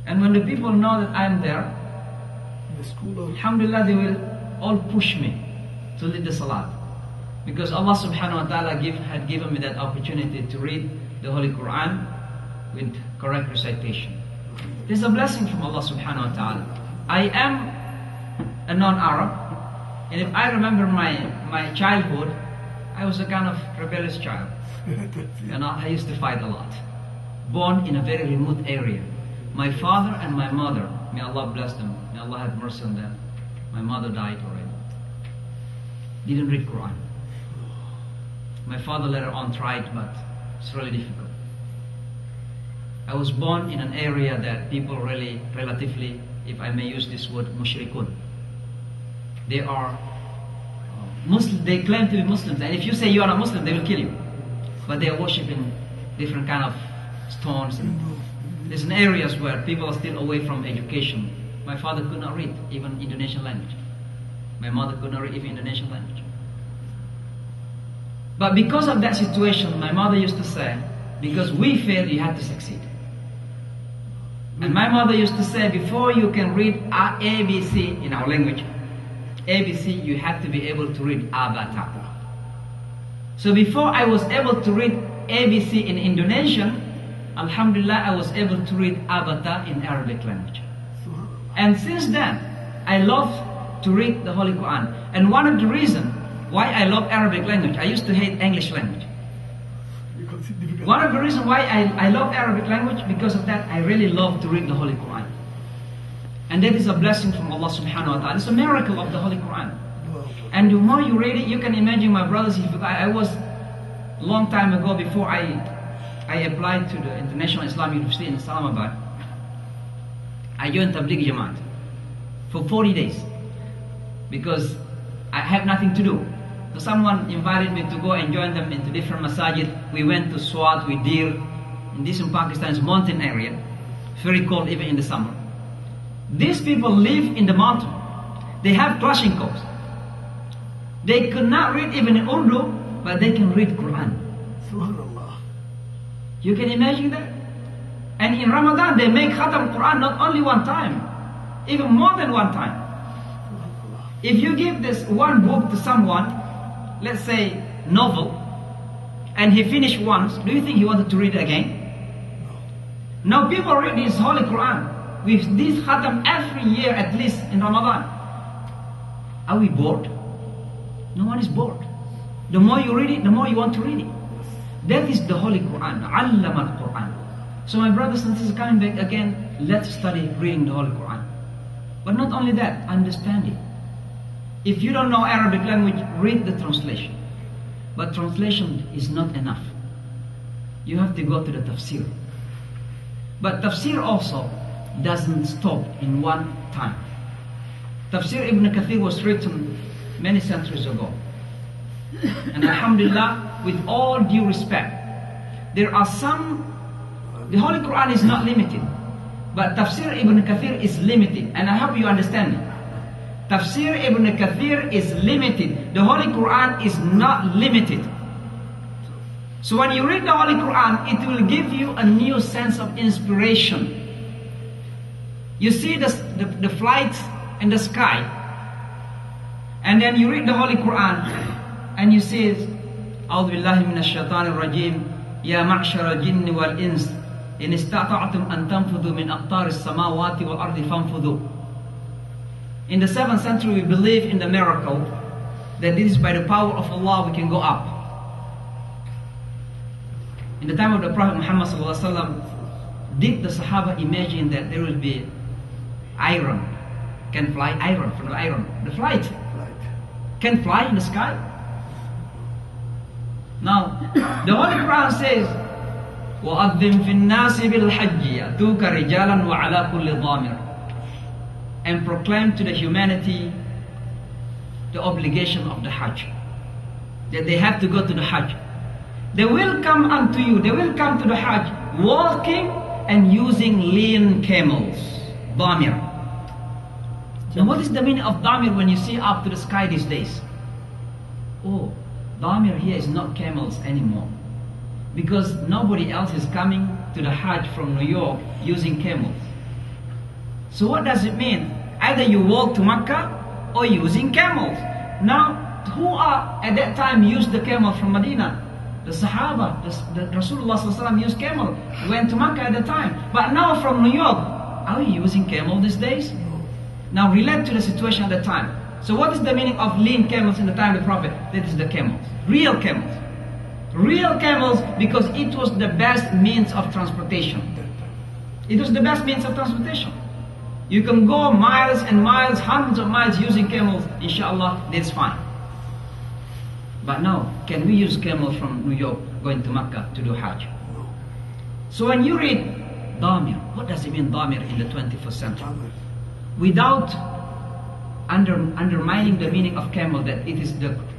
And when the people know that I'm there, alhamdulillah, they will all push me to lead the salat. Because Allah subhanahu wa ta'ala had given me that opportunity to read the Holy Quran with correct recitation. This is a blessing from Allah subhanahu wa ta'ala. I am a non-Arab, and if I remember my childhood, I was a kind of rebellious child. And I used to fight a lot. Born in a very remote area. My father and my mother, may Allah bless them, may Allah have mercy on them. My mother died already. Didn't read Quran. My father later on tried, but it's really difficult. I was born in an area that people really, relatively, if I may use this word, mushrikun. They are Muslim, they claim to be Muslims, and if you say you are not Muslim, they will kill you. But they are worshipping different kind of stones. And there's areas where people are still away from education. My father could not read even Indonesian language. My mother could not read even Indonesian language. But because of that situation, my mother used to say, because we fail, you have to succeed. And my mother used to say, before you can read ABC in our language, ABC, you have to be able to read Abata. So before I was able to read ABC in Indonesian, alhamdulillah, I was able to read Abata in Arabic language. And since then, I love to read the Holy Quran. And one of the reasons why I love Arabic language, I used to hate English language. One of the reasons why I love Arabic language, because of that, I really love to read the Holy Quran. And that is a blessing from Allah subhanahu wa ta'ala. It's a miracle of the Holy Quran. And the more you read it, you can imagine, my brothers, I was a long time ago, before I applied to the International Islamic University in Islamabad, I joined Tabligh Jamaat for 40 days because I had nothing to do. So someone invited me to go and join them into different masajid. We went to Swat, we Dir, in this in Pakistan's mountain area. It's very cold even in the summer. These people live in the mountain. They have Kalashnikovs. They could not read even in Urdu, but they can read Quran. Subhanallah. You can imagine that? And in Ramadan, they make Khatam Quran not only one time, even more than one time. If you give this one book to someone, let's say novel, and he finished once, do you think he wanted to read it again? No. Now people read this Holy Quran with this Khatam every year at least in Ramadan. Are we bored? No one is bored. The more you read it, the more you want to read it. That is the Holy Quran. Allama al-Quran. So my brothers and sisters, coming back again, let's study reading the Holy Quran. But not only that, understand it. If you don't know Arabic language, read the translation. But translation is not enough. You have to go to the tafsir. But tafsir also doesn't stop in one time. Tafsir Ibn Kathir was written many centuries ago. And alhamdulillah, with all due respect, there are some, the Holy Quran is not limited, but Tafsir Ibn Kathir is limited, and I hope you understand it. Tafsir Ibn Kathir is limited. The Holy Quran is not limited. So when you read the Holy Quran, it will give you a new sense of inspiration. You see the flight in the sky, and then you read the Holy Quran, and you see, أعوذ بالله من الشيطان الرجيم يا معشر الجن والإنس إن استطعتم أن تنفذوا من أقطار السماوات والأرض فانفذوا. In the 7th century, we believe in the miracle that this is by the power of Allah we can go up. In the time of the Prophet Muhammad ﷺ, did the Sahaba imagine that there will be iron, can fly iron from the iron, the flight can fly in the sky? Now, the Holy Quran says, وَأَذِّن فِي النَّاسِ بِالْحَجِّ يَأْتُوكَ رِجَالًا وَعَلَى كُلِّ ضَامِرٍ, and proclaim to the humanity the obligation of the Hajj, that they have to go to the Hajj. They will come unto you, they will come to the Hajj walking and using lean camels, damir. Now what is the meaning of damir when you see up to the sky these days? Oh, damir here is not camels anymore, because nobody else is coming to the Hajj from New York using camels. So what does it mean? Either you walk to Mecca or using camels. Now, who are at that time used the camel from Medina? The Sahaba, the Rasulullah ﷺ used camel, went to Mecca at the time. But now from New York, are we using camel these days? Now relate to the situation at the time. So what is the meaning of lean camels in the time of the Prophet? That is the camels, real camels. Real camels, because it was the best means of transportation. It was the best means of transportation. You can go miles and miles, hundreds of miles using camels, inshallah, that's fine. But now, can we use camels from New York going to Mecca to do Hajj? So when you read Damir, what does it mean Damir in the 21st century? Without undermining the meaning of camel, that it is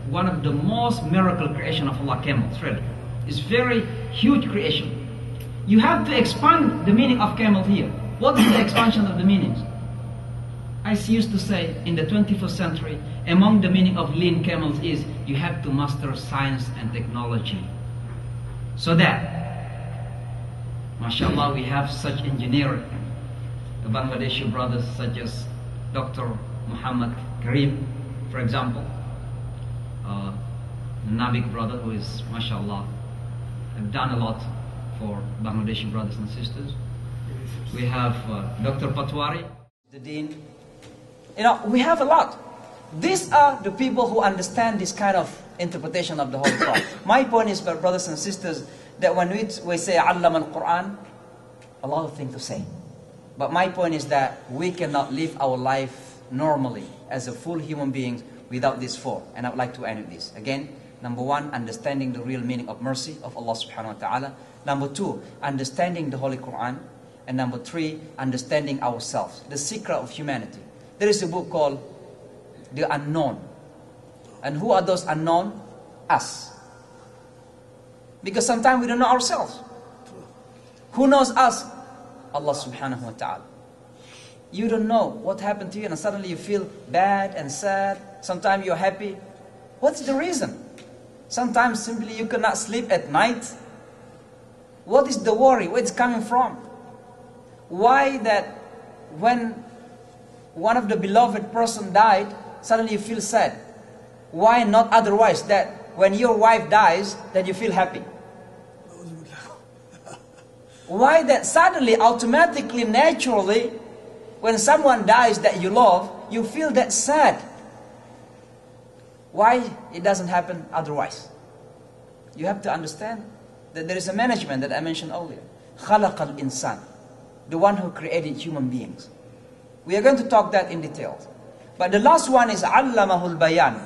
one of the most miracle creation of Allah, camels, really. It's very huge creation. You have to expand the meaning of camel here. What is the expansion of the meanings? I used to say in the 21st century, among the meaning of lean camels is you have to master science and technology. So that, mashallah, we have such engineering. The Bangladeshi brothers such as Dr. Muhammad Karim, for example, Nabik brother who is, mashallah, have done a lot for Bangladeshi brothers and sisters. We have Dr. Patwari, the Dean. You know, we have a lot. These are the people who understand this kind of interpretation of the Holy Quran. My point is, brothers and sisters, that when we say Allam al-Quran, a lot of things to say. But my point is that we cannot live our life normally as a full human being without these four. And I would like to end with this. Again, number one, understanding the real meaning of mercy of Allah subhanahu wa ta'ala. Number two, understanding the Holy Quran. And number three, understanding ourselves, the secret of humanity. There is a book called The Unknown. And who are those unknown? Us. Because sometimes we don't know ourselves. Who knows us? Allah subhanahu wa ta'ala. You don't know what happened to you and suddenly you feel bad and sad. Sometimes you're happy. What's the reason? Sometimes simply you cannot sleep at night. What is the worry? Where it's coming from? Why that when one of the beloved person died, suddenly you feel sad? Why not otherwise, that when your wife dies, that you feel happy? Why that suddenly, automatically, naturally, when someone dies that you love, you feel that sad? Why it doesn't happen otherwise? You have to understand that there is a management that I mentioned earlier. خَلَقَ الْإِنسَانِ, the one who created human beings. We are going to talk that in detail. But the last one is عَلَّمَهُ الْبَيَانِ,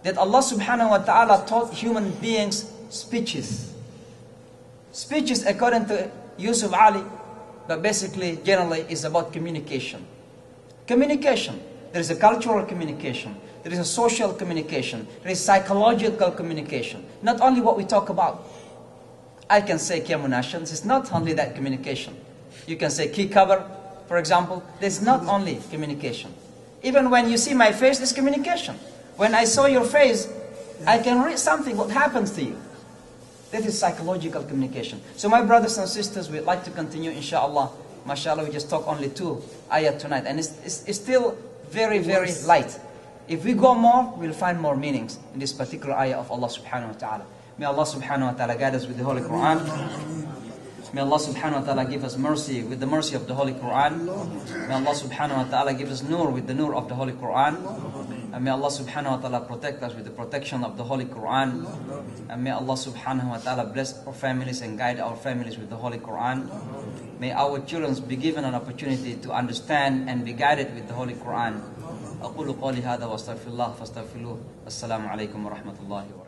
that Allah subhanahu wa ta'ala taught human beings speeches. Speeches, according to Yusuf Ali, but basically, generally, is about communication. Communication. There is a cultural communication. There is a social communication. There is psychological communication. Not only what we talk about. I can say Kiamunashan, this is not only that communication. You can say key cover, for example. There's not only communication. Even when you see my face, there's communication. When I saw your face, I can read something, what happens to you. That is psychological communication. So my brothers and sisters, we'd like to continue, inshallah. MashaAllah, we just talk only 2 ayat tonight. And it's still very, very light. If we go more, we'll find more meanings in this particular ayah of Allah subhanahu wa ta'ala. May Allah subhanahu wa ta'ala guide us with the Holy Quran. May Allah subhanahu wa ta'ala give us mercy with the mercy of the Holy Quran. May Allah subhanahu wa ta'ala give us nur with the nur of the Holy Quran. And may Allah subhanahu wa ta'ala protect us with the protection of the Holy Quran. And may Allah subhanahu wa ta'ala bless our families and guide our families with the Holy Quran. May our children be given an opportunity to understand and be guided with the Holy Quran. أقول قولي هذا واستغفر الله فاستغفروه. السلام عليكم ورحمة الله وبركاته.